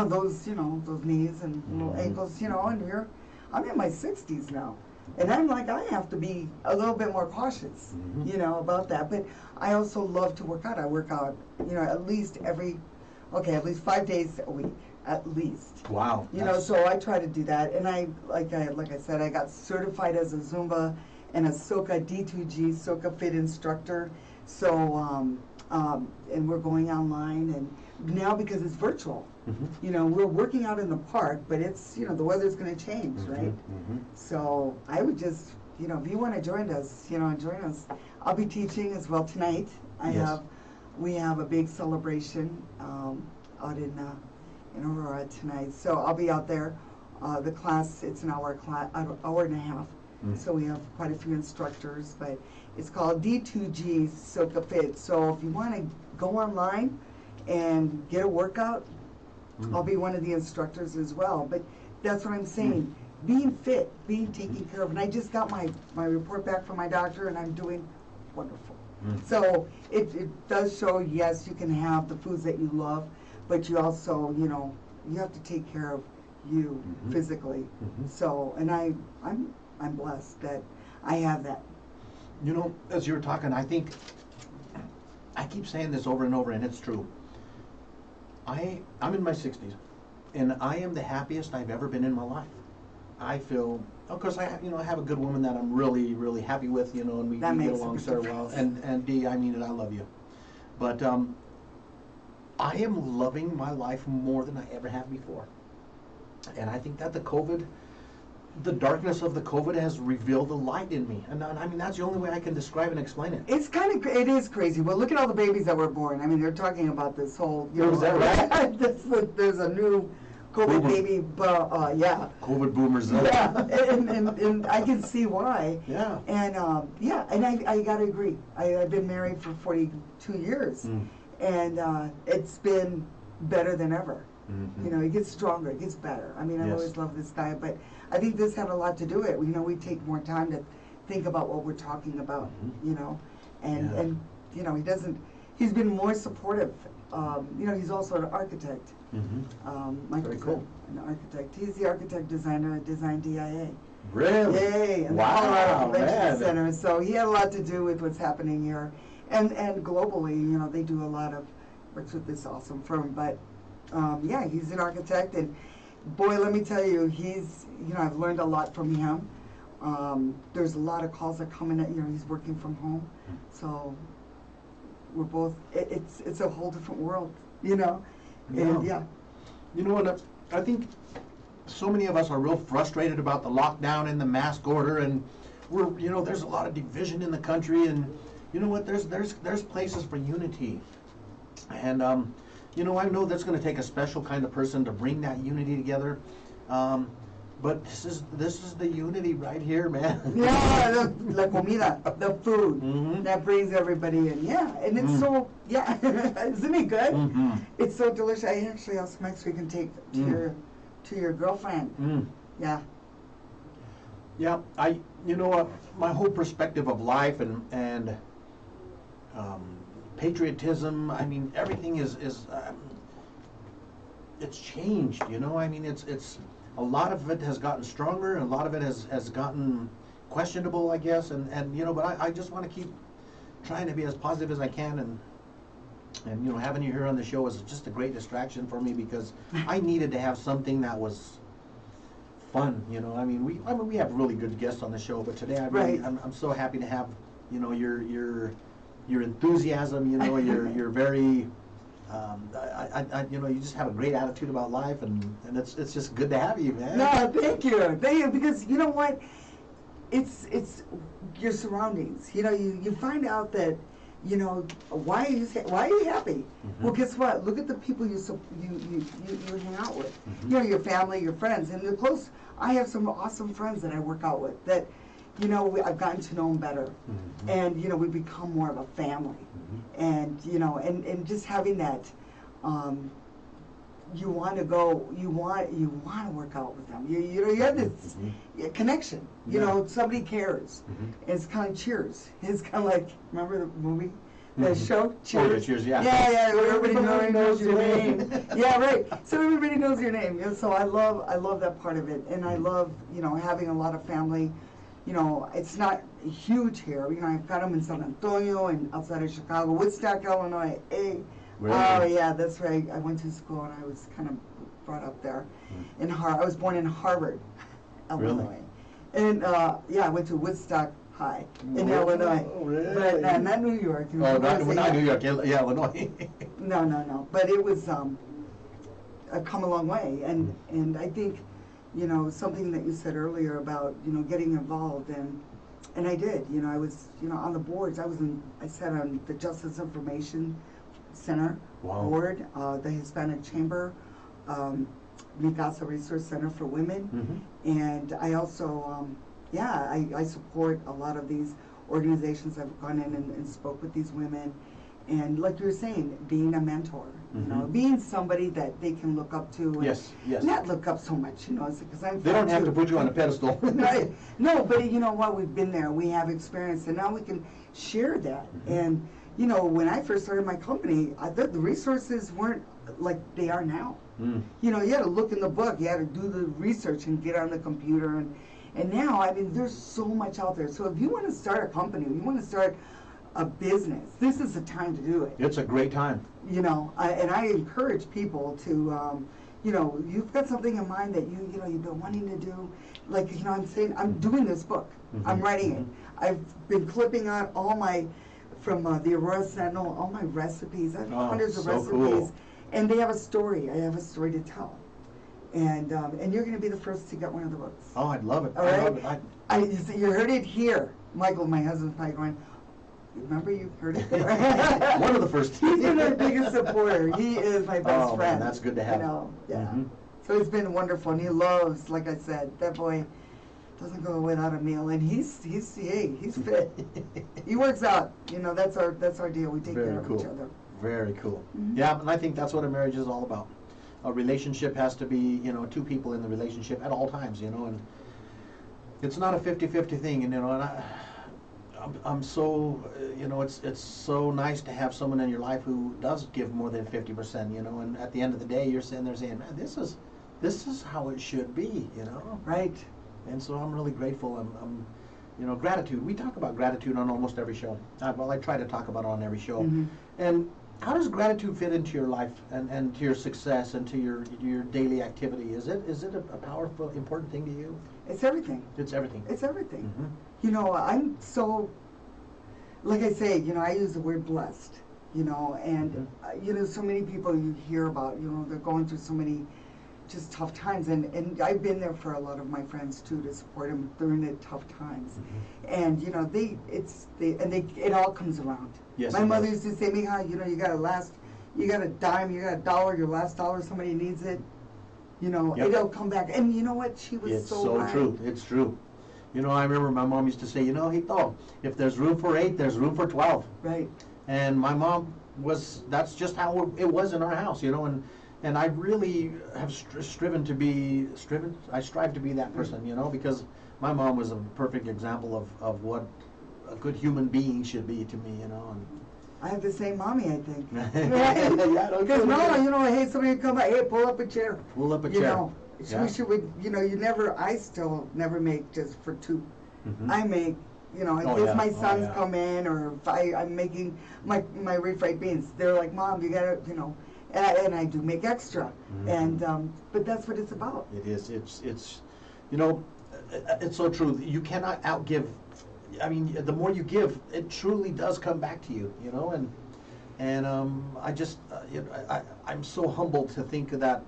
Those, you know, those knees and little ankles, you know, and I'm in my 60s now. And I'm like, I have to be a little bit more cautious, you know, about that. But I also love to work out. I work out, you know, at least 5 days a week, at least. Wow. You know, so I try to do that. And like I said, I got certified as a Zumba and a Soka D2G, Soka Fit instructor. So, and we're going online, and now because it's virtual, you know, we're working out in the park, but it's, you know, the weather's going to change, right? So I would just, you know, if you want to join us, you know, join us. I'll be teaching as well tonight. We have a big celebration out in Aurora tonight, so I'll be out there. The class, it's an hour and a half. So we have quite a few instructors, but it's called D2G Soka Fit. So if you want to go online and get a workout, I'll be one of the instructors as well. But that's what I'm saying. Being fit, being taken care of. And I just got my report back from my doctor, and I'm doing wonderful. So it does show, yes, you can have the foods that you love, but you also, you know, you have to take care of you physically. So, and I'm blessed that I have that. You know, as you were talking, I think, I keep saying this over and over, and it's true. I'm in my 60s, and I am the happiest I've ever been in my life. I feel, of course, I have a good woman that I'm really, really happy with, you know, and we get along so well. And Dee, I mean it, I love you. But I am loving my life more than I ever have before. And I think that the darkness of the COVID has revealed the light in me. And I mean, that's the only way I can describe and explain it. It's it is crazy. Well, look at all the babies that were born. I mean, they're talking about this whole, Is that right? There's a new COVID Boomer. baby, yeah. COVID boomers. Yeah, and I can see why. Yeah. And and I gotta agree. I've been married for 42 years, and it's been better than ever. Mm-hmm. You know, it gets stronger, it gets better. I mean, I've Yes. always loved this guy, but I think this had a lot to do with it. You know, we take more time to think about what we're talking about. Mhm. You know, and Yeah. and you know, he's been more supportive. You know, he's also an architect. Mm-hmm. Michael's Very cool. an architect. He's the architect designer at Design DIA. Really? Yay! And Wow, the Colorado Convention man. Center. So he had a lot to do with what's happening here, and globally. You know, they do a lot of works with this awesome firm. But yeah, he's an architect, and boy, let me tell you, I've learned a lot from him. There's a lot of calls that come in. You know, he's working from home, so we're both. It's a whole different world. You know, and yeah. You know what? I think so many of us are real frustrated about the lockdown and the mask order, and there's a lot of division in the country, and you know what? There's places for unity, and I know that's going to take a special kind of person to bring that unity together. But this is the unity right here, man. Yeah, la comida, the food that brings everybody in. Yeah, and it's so, yeah, isn't it good? Mm-hmm. It's so delicious. I actually have some extra you can take to your girlfriend. Yeah. Yeah, my whole perspective of life and patriotism, I mean, everything is it's changed, I mean, it's a lot of it has gotten stronger, and a lot of it has gotten questionable, I guess, and but I just want to keep trying to be as positive as I can, and having you here on the show was just a great distraction for me, because I needed to have something that was fun, I mean, we have really good guests on the show, but today I'm so happy to have, your enthusiasm, you're very, you just have a great attitude about life, and it's just good to have you, man. No, thank you, because you know what, it's your surroundings. You find out that, why are you happy? Well, guess what? Look at the people you hang out with. Your family, your friends, and the close. I have some awesome friends that I work out with that, I've gotten to know them better, and we become more of a family, and and just having that, you want to go, you want to work out with them. You have this connection. Somebody cares. It's kind of Cheers. It's kind of like, remember the movie, the show Cheers? Oh, yeah, Cheers, yeah. Yeah, where everybody knows your name. Yeah, right. So everybody knows your name. So I love that part of it, and I love having a lot of family. It's not huge here. I've got them in San Antonio and outside of Chicago, Woodstock, Illinois. Oh yeah, that's right. I went to school and I was kind of brought up there. I was born in Harvard, Illinois. And I went to Woodstock High in Illinois. Oh, really? But not New York. Oh, not New York, yeah, Illinois. No. But it was I've come a long way, and I think something that you said earlier about getting involved, and I did. I was on the boards. I sat on the Justice Information Center board, the Hispanic Chamber, Mikasa Resource Center for Women, and I also I support a lot of these organizations. I've gone in and spoke with these women, and like you were saying, being a mentor, being somebody that they can look up to. And yes. Not look up so much, because I'm. They don't have to put you on a pedestal. Right. No, but you know what? We've been there. We have experience, and now we can share that. And when I first started my company, the resources weren't like they are now. You had to look in the book. You had to do the research and get on the computer, and now, I mean, there's so much out there. So if you want to start a company, if you want to start a business, this is the time to do it. It's a great time. And I encourage people to, you've got something in mind that you've been wanting to do. Like, I'm saying, I'm doing this book. I'm writing it. I've been clipping out all my from the Aurora Sentinel, all my recipes. I have hundreds of so recipes, cool. and they have a story. I have a story to tell, and you're going to be the first to get one of the books. Oh, I'd love it. All I right, love it. you heard it here, Michael. My husband's probably going. Remember, you heard it there. One of the first. He's been our biggest supporter. He is my best Oh, friend. man, that's good to have. You know, yeah. Mhm. So it's been wonderful, and he loves, like I said, that boy doesn't go without a meal, and he's fit. He works out. You know, that's our deal. We take Very care of cool. each other. Very cool. Mhm. Yeah, and I think that's what a marriage is all about. A relationship has to be, you know, two people in the relationship at all times, you know, and it's not a 50-50 thing, and, you know, and I'm so, you know, it's so nice to have someone in your life who does give more than 50%, you know, and at the end of the day, you're sitting there saying, man, this is how it should be, you know. Right. And so I'm really grateful. I'm you know, gratitude. We talk about gratitude on almost every show. Well, I try to talk about it on every show. Mhm. And how does gratitude fit into your life and to your success and to your daily activity? Is it a powerful, important thing to you? It's everything. It's everything. It's everything. Mhm. You know, I'm so, like I say, you know, I use the word blessed, you know, and, you know, so many people you hear about, you know, they're going through so many just tough times, and I've been there for a lot of my friends too, to support them during the tough times. And, you know, it all comes around. Yes, my it mother does. used to say, Mija, you know, you got a dime, you got a dollar, your last dollar, somebody needs it, you know, Yep. it'll come back. And you know what, she was It's so so right. true. It's true. You know, I remember my mom used to say, you know, Hito, if there's room for 8, there's room for 12. Right. And my mom that's just how it was in our house, you know, and I really have I strive to be that person, you know, because my mom was a perfect example of what a good human being should be to me, you know. And I have the same mommy, I think. Yeah, no Because kidding. no, you know, hey, somebody come by, hey, pull up a chair. Pull up a You chair. know, Yeah. she would, you know, I still never make just for 2. Mhm. I make, you know, in Oh, case yeah. my Oh, sons yeah. come in, or if I'm making my refried beans. They're like, Mom, you gotta, you know, and I do make extra. Mhm. And, but that's what it's about. It is. It's, you know, it's so true. You cannot outgive. I mean, the more you give, it truly does come back to you. You know, and I just, you know, I'm so humbled to think that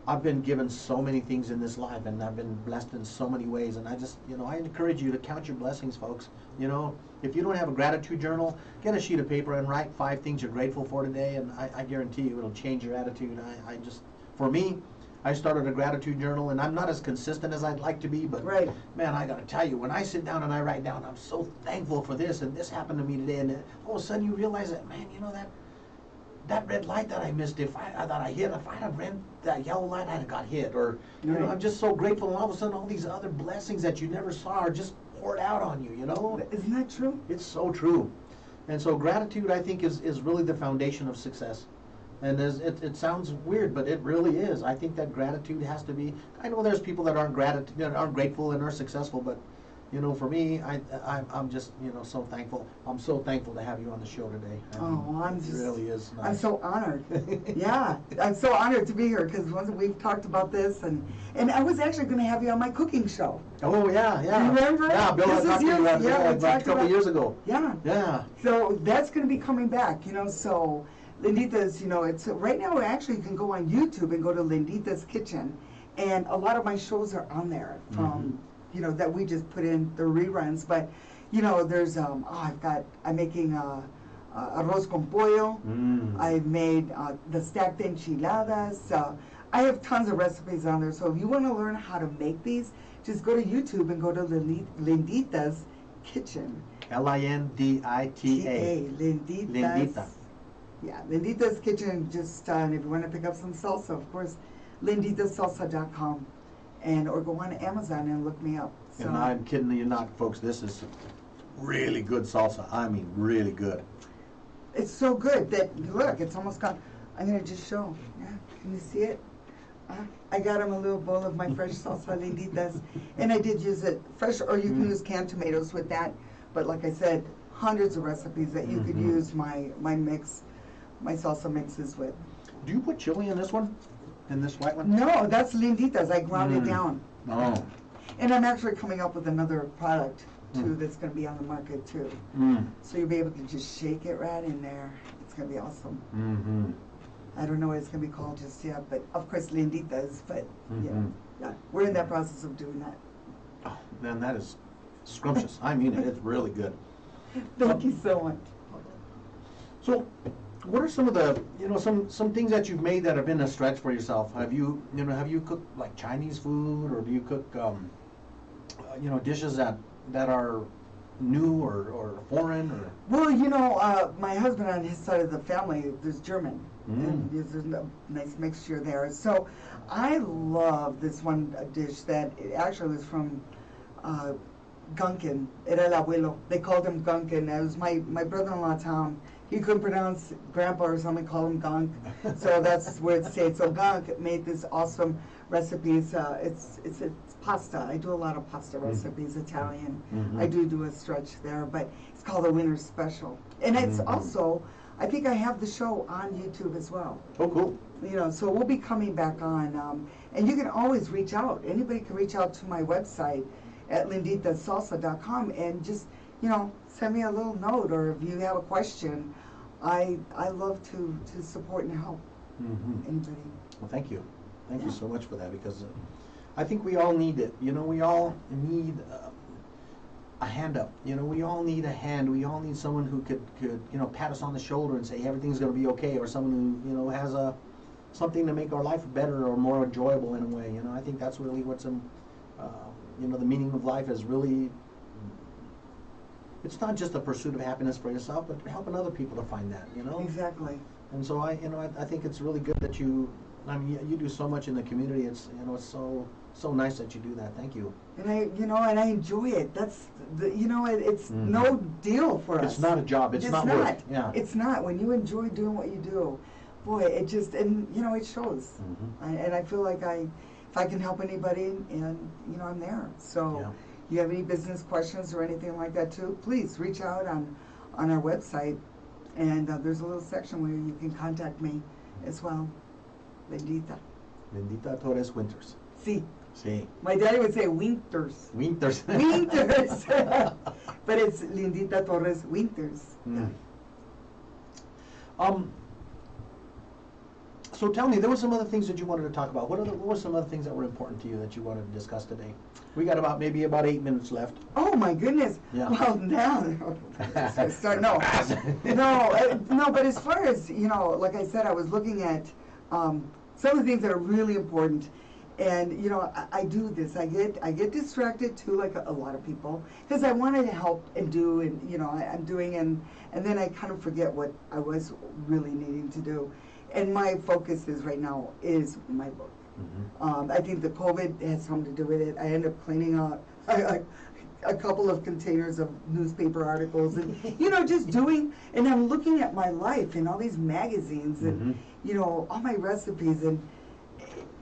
I've been given so many things in this life, and I've been blessed in so many ways. And I just, you know, I encourage you to count your blessings, folks. You know, if you don't have a gratitude journal, get a sheet of paper and write 5 things you're grateful for today, and I guarantee you it'll change your attitude. I just, for me, I started a gratitude journal, and I'm not as consistent as I'd like to be, but Right. man, I gotta tell you, when I sit down and I write down, I'm so thankful for this, and this happened to me today, and then all of a sudden you realize that, man, you know, that red light that I missed, if I'd have ran that yellow light, I'd have got hit, or, you know, Right. I'm just so grateful, and all of a sudden all these other blessings that you never saw are just poured out on you, you know? Isn't that true? It's so true. And so gratitude, I think, is really the foundation of success. And it sounds weird, but it really is. I think that gratitude has to be, I know there's people that aren't grateful and are successful, but, you know, for me, I'm just, you know, so thankful. I'm so thankful to have you on the show today. I mean, Oh, I'm just, it really is nice. I'm so honored. Yeah, I'm so honored to be here, because we've talked about this, and I was actually going to have you on my cooking show. Oh, yeah, yeah. You remember? Yeah, Bill, I This is talked to you yours. about Yeah, we about a talked couple about- years ago. Yeah. Yeah. So that's going to be coming back, you know, so Lindita's, you know, it's right now actually you can go on YouTube and go to Lindita's Kitchen, and a lot of my shows are on there from, you know, that we just put in the reruns, but, you know, there's, I'm making arroz con pollo, I've made the stacked enchiladas, I have tons of recipes on there, so if you want to learn how to make these, just go to YouTube and go to Lindita's Kitchen. Lindita. Lindita's. Lindita. Yeah, Lindita's Kitchen, just, and if you want to pick up some salsa, of course, linditasalsa.com, or go on Amazon and look me up. So, And I'm kidding you not, folks. This is really good salsa. I mean, really good. it's so good that, look, it's almost gone. I'm going to just show. Yeah, can you see it? I got him a little bowl of my fresh salsa Linditas, and I did use it fresh, or you can use canned tomatoes with that. But like I said, hundreds of recipes that you could use my salsa mixes with. Do you put chili in this one? In this white one? No, that's Linditas. I ground it down. Oh. And I'm actually coming up with another product too, that's going to be on the market too. So you'll be able to just shake it right in there. It's going to be awesome. I don't know what it's going to be called just yet, but of course Linditas, but yeah, we're in that process of doing that. Oh, man, that is scrumptious. I mean it. It's really good. Thank you so much. So, what are some of the, some things that you've made that have been a stretch for yourself? Have you cooked like Chinese food, or do you cook, dishes that are new or foreign? Or? Well, my husband on his side of the family, there's German, and there's a nice mixture there. So, I love this one dish that it actually was from Gunkin. Era el abuelo. They called him Gunkin. It was my brother-in-law Tom. He couldn't pronounce grandpa or something, called him Gunk. So that's where it's stayed. So Gunk made this awesome recipes. It's pasta. I do a lot of pasta recipes, Italian. I do a stretch there, but it's called a winter special. And it's also, I think I have the show on YouTube as well. Oh, cool. So we'll be coming back on. And you can always reach out. Anybody can reach out to my website at linditasalsa.com and just, send me a little note, or if you have a question, I love to support and help anybody. Well, thank you. Thank you so much for that, because I think we all need it. We all need a hand up. We all need a hand. We all need someone who could pat us on the shoulder and say everything's going to be okay, or someone who has something to make our life better or more enjoyable in a way. I think that's really what's the meaning of life is really. It's not just the pursuit of happiness for yourself, but helping other people to find that, Exactly. And so I think it's really good that you do so much in the community. It's, it's so nice that you do that. Thank you. And I enjoy it. That's it's no deal for us. It's not a job. It's not work. Yeah. It's not. When you enjoy doing what you do, boy, it just, and it shows. And I feel like if I can help anybody, and I'm there. So. Yeah. You have any business questions or anything like that too, please reach out on our website, and there's a little section where you can contact me as well. Lindita. Lindita Torres Winters. Sí. Sí. My daddy would say Winters. Winters. Winters. But it's Lindita Torres Winters. Yeah. So tell me, there were some other things that you wanted to talk about. What were some other things that were important to you that you wanted to discuss today? We got maybe about 8 minutes left. Oh my goodness! Yeah. Well, now start. No, But as far as like I said, I was looking at some of the things that are really important, and I do this. I get distracted too, like a lot of people, because I wanted to help and do, and I'm doing, and then I kind of forget what I was really needing to do. And my focus right now is my book. I think the COVID has something to do with it. I end up cleaning out a couple of containers of newspaper articles, and just doing. And I'm looking at my life and all these magazines, and all my recipes, and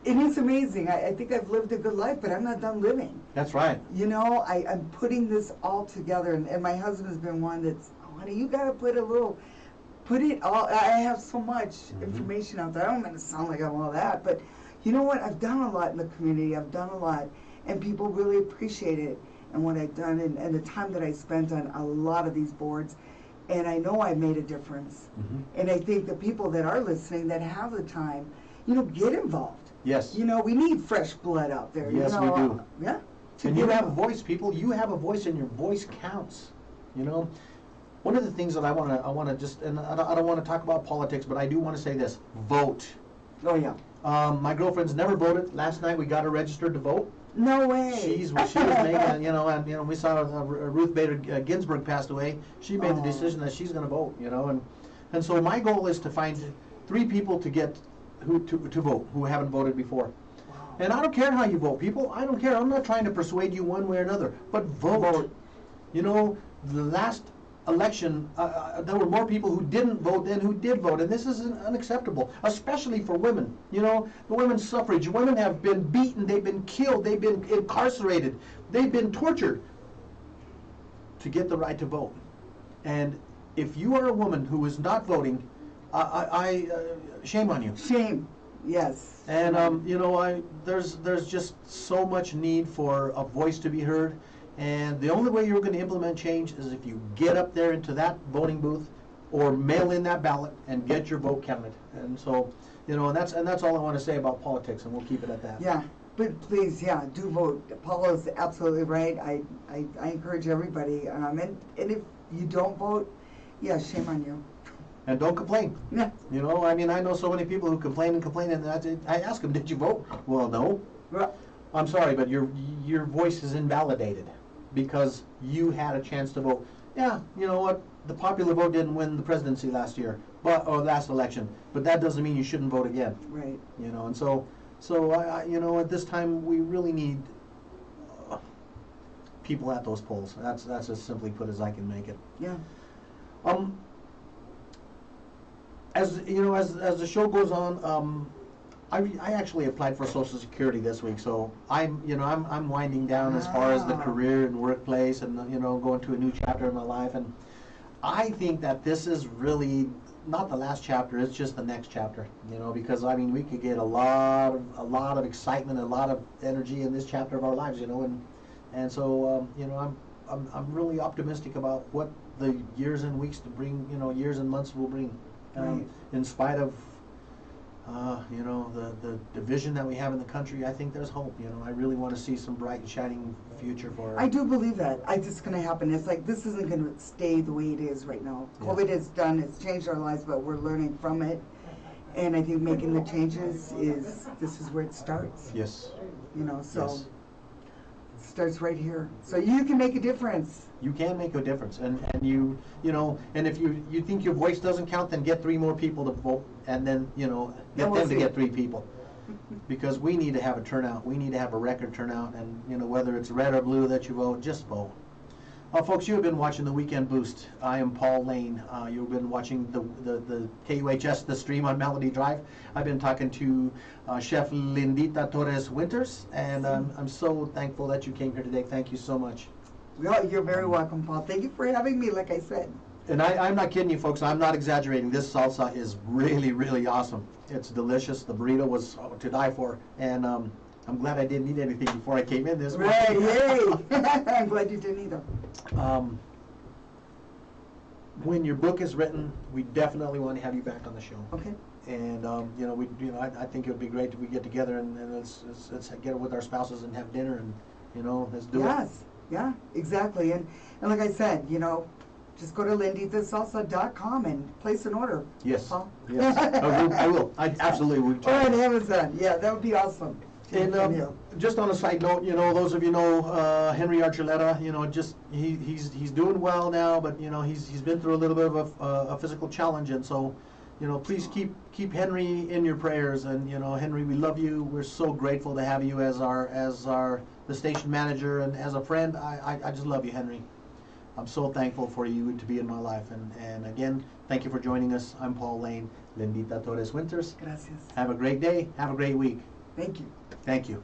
it's amazing. I think I've lived a good life, but I'm not done living. That's right. I'm putting this all together, and my husband has been one that's, honey, you got to put it all. I have so much information out there. I don't mean to sound like I'm all that, but you know what? I've done a lot in the community. I've done a lot, and people really appreciate it and what I've done, and the time that I spent on a lot of these boards. And I know I made a difference. And I think the people that are listening that have the time, get involved. Yes. We need fresh blood out there. Yes, we do. Yeah. And you have a voice, people. You have a voice, and your voice counts. One of the things that I want to just, and I don't want to talk about politics, but I do want to say this: vote. Oh yeah. My girlfriend's never voted. Last night we got her registered to vote. No way. She was making, and we saw Ruth Bader Ginsburg passed away. She made the decision that she's going to vote, and so my goal is to find 3 people to get to vote who haven't voted before. Wow. And I don't care how you vote, people. I don't care. I'm not trying to persuade you one way or another, but vote. The last election, there were more people who didn't vote than who did vote, and this is unacceptable, especially for women. The women's suffrage, women have been beaten, they've been killed, they've been incarcerated, they've been tortured to get the right to vote. And if you are a woman who is not voting, I shame on you. Shame, yes. And there's just so much need for a voice to be heard. And the only way you're going to implement change is if you get up there into that voting booth or mail in that ballot and get your vote counted. And so, and that's all I want to say about politics, and we'll keep it at that. Yeah, but please, yeah, do vote. Paula's absolutely right. I encourage everybody. And if you don't vote, yeah, shame on you. And don't complain. Yeah. I mean, I know so many people who complain, and I ask them, did you vote? Well, no. Well, I'm sorry, but your voice is invalidated because you had a chance to vote. Yeah, you know what? The popular vote didn't win the presidency last year, or last election, but that doesn't mean you shouldn't vote again. right. And so at this time we really need people at those polls. That's as simply put as I can make it. Yeah. As the show goes on, I actually applied for Social Security this week, so I'm winding down as far as the Wow. career and workplace, and going to a new chapter in my life. And I think that this is really not the last chapter; it's just the next chapter. Because we could get a lot of excitement, a lot of energy in this chapter of our lives. And so I'm really optimistic about what the years and weeks to bring. Years and months will bring. Right. In spite of the division that we have in the country, I think there's hope. I really want to see some bright and shining future for. I do believe that. It's going to happen. It's like this isn't going to stay the way it is right now. Yeah. COVID is done. It's changed our lives, but we're learning from it. And I think making the changes this is where it starts. Yes. So Yes. it starts right here. So you can make a difference. You can make a difference, and and if you think your voice doesn't count, then get 3 more people to vote, and then get we'll them to see. get 3 people, because we need to have a turnout. We need to have a record turnout, and whether it's red or blue that you vote, just vote. Folks, you have been watching the Weekend Boost. I am Paul Lane. You've been watching the KUHS, the stream on Melody Drive. I've been talking to Chef Lindita Torres Winters, and I'm so thankful that you came here today. Thank you so much. Well, you're very welcome, Paul. Thank you for having me, like I said. And I'm not kidding you, folks. I'm not exaggerating. This salsa is really, really awesome. It's delicious. The burrito was to die for. And I'm glad I didn't eat anything before I came in this Right, morning. yay! I'm glad you didn't either. When your book is written, we definitely want to have you back on the show. Okay. And I think it would be great if we get together and let's get with our spouses and have dinner and let's do it. Yes. Yeah, exactly. And like I said, just go to linditasalsa.com and place an order. Yes. Huh? Yes. I will. I absolutely will. Or on Amazon. Yeah, that would be awesome. And just on a side note, those of Henry Archuleta, he's doing well now, but he's been through a little bit of a physical challenge, and so please keep Henry in your prayers. And Henry, we love you. We're so grateful to have you as the station manager, and as a friend. I just love you, Henry. I'm so thankful for you to be in my life. And again, thank you for joining us. I'm Paul Lane, Lindita Torres Winters. Gracias. Have a great day. Have a great week. Thank you. Thank you.